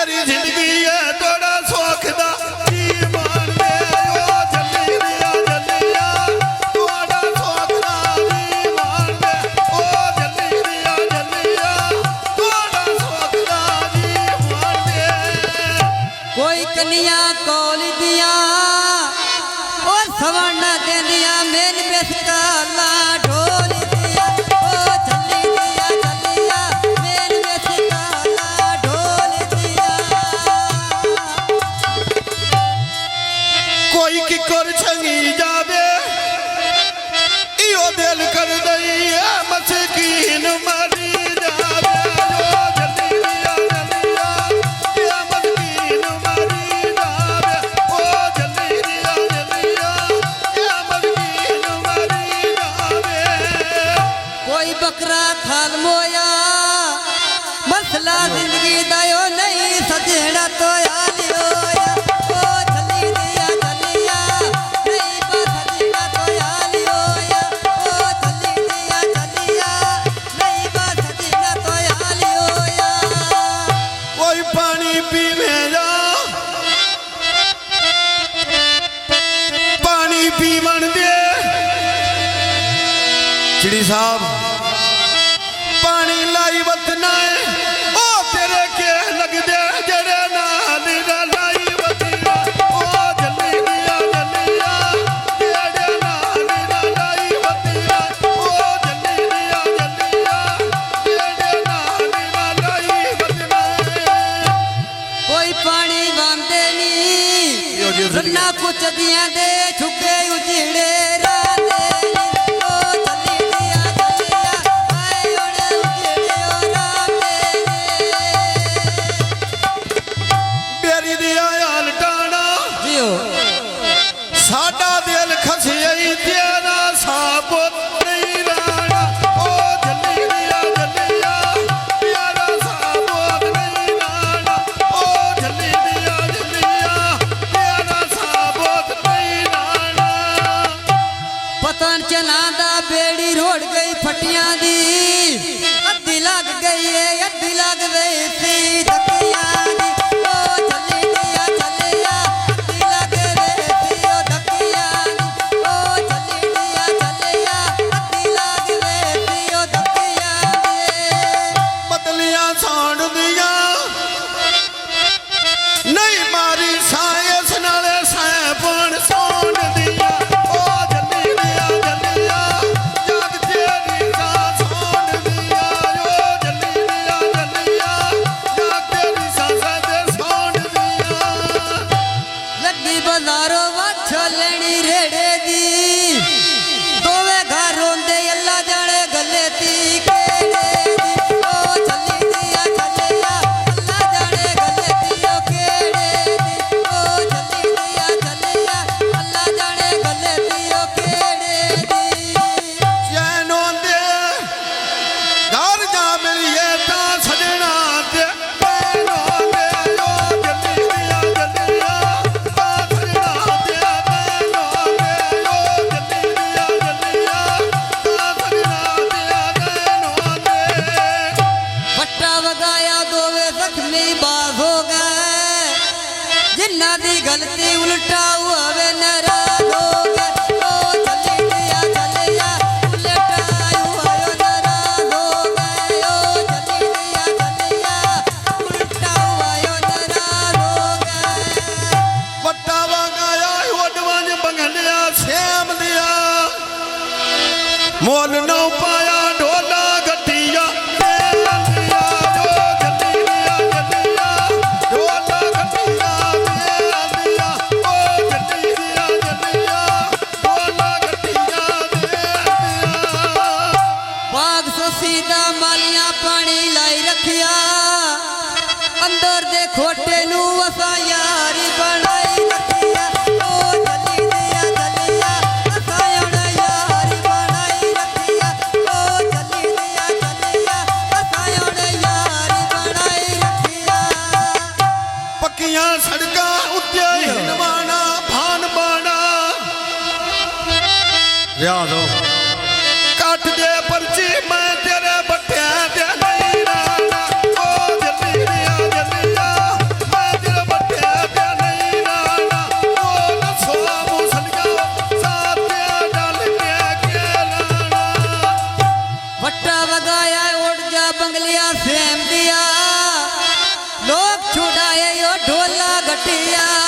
तेरी जिंदगी है थोड़ा सौख दा जी मान दे ओ जल्ली दिया जल्लिया थोड़ा सौख दा जी मान दे ओ जल्ली दिया जल्लिया थोड़ा सौख दा जी मान दे कोई कन्या कोल दिया ओ सवर्ण देंदिया मेन बेसकाला ढोल दिया ओ जल्ली दिया जल्लिया मेन बेसकाला ढोल दिया कोई की कर छंगी जावे इो दिल कर दई है मस्कीन मरी जावे ओ जल्दी दिया जल्लिया ये मस्कीन मरी जावे ओ जल्दी दिया जल्लिया ये मस्कीन मरी जावे कोई बकरा खाल मोया मसला जिंदगी दायो नहीं सजेड़ा तो आलियो ओ जल्ली दिया जल्लिया नहीं बस सजेड़ा तो आलियो ओ जल्ली दिया जल्लिया नहीं बस सजेड़ा तो आलियो कोई पानी पीवे जा पानी पीवन दे चिड़ी साहब पानी लाई वतना है ओ तेरे के लग दे जड़े नाल लाई वतना ओ जल्ली दिया जल्लिया तेरे नाल लाई वतना ओ जल्ली दिया जल्लिया तेरे नाल लाई वतना कोई पानी बांधे नी रन्ना कुछ दिया दे छुके उजड़े राते ओ जल्ली दिया जल्लिया आए ओड़े उजड़े ओ राते बेरी दिया हाल टाना जियो साडा दिल खसियाई तेरा साबुत नहीं राना ओ जल्ली दिया जल्लिया तेरा साबुत नहीं राना ओ जल्ली दिया जल्लिया तेरा साबुत नहीं राना पतन चलांदा बेड़ी रोड़ गई फटियां दी अद्धी लग गई है अद्धी लग गई सी धक्कियां दी ओ जल्ली दिया जल्लिया अद्धी लग गई सी ओ धक्कियां दी ओ जल्ली दिया जल्लिया अद्धी लग गई सी ओ धक्कियां दी पतलियां सांड दिया नहीं मारी सायस नाले सैपण सोन दिया ओ जल्ली दिया जल्लिया जग तेरी सा सोन दिया ओ जल्ली दिया जल्लिया जग तेरी सा दे सोन दिया लगी बाजारों वाछो लेनी रेड़े दी दोवे घर रोंदे अल्लाह जाने गले ती केड़े दी ओ जल्ली दिया जल्लिया अल्लाह जाने गले ती ओ केड़े दी ओ जल्ली दिया जल्लिया अल्लाह जाने गले ती ओ केड़े दी चैनो दे घर जा मिलिए ता सजना ते पैनो दे ओ जल्ली दिया जल्लिया ता सजना ते पैनो दे ओ जल्ली दिया जल्लिया ता सजना ते पैनो दे बट्टा वगाया दोवे जख्मी बाज हो गए जिन्ना दी गलती उल्टा हुआ वे नाराज हो गए ओ जल्ली दिया जल्लिया उल्टा हुआ यो नाराज हो गए ओ जल्ली दिया जल्लिया उल्टा हुआ यो नाराज हो गए वट्टा वगाया ओडवांज बंगलिया श्याम दिया मोल नौ पाया ढोला गठिया तेल दिया जो जल्दी दिया जल्लिया ढोला गठिया तेल दिया ओ जल्दी दिया जल्लिया ढोला गठिया तेल दिया बाग सो सीधा मालिया पानी लाई रखिया अंदर दे खोटे नू वसा यारी बनाई रखिया ओ जल्ली दिया जल्लिया असा यारी बनाई रखिया ओ जल्ली दिया जल्लिया असा यारी बनाई रखिया पक्कियां सड़कां उत्ते हिलवाना भान बाना याद हो काट दे पर्ची मैं तेरे बट्ठिया ते नहीं राना ओ जल्दी दिया जल्लिया ਲੀਆਂ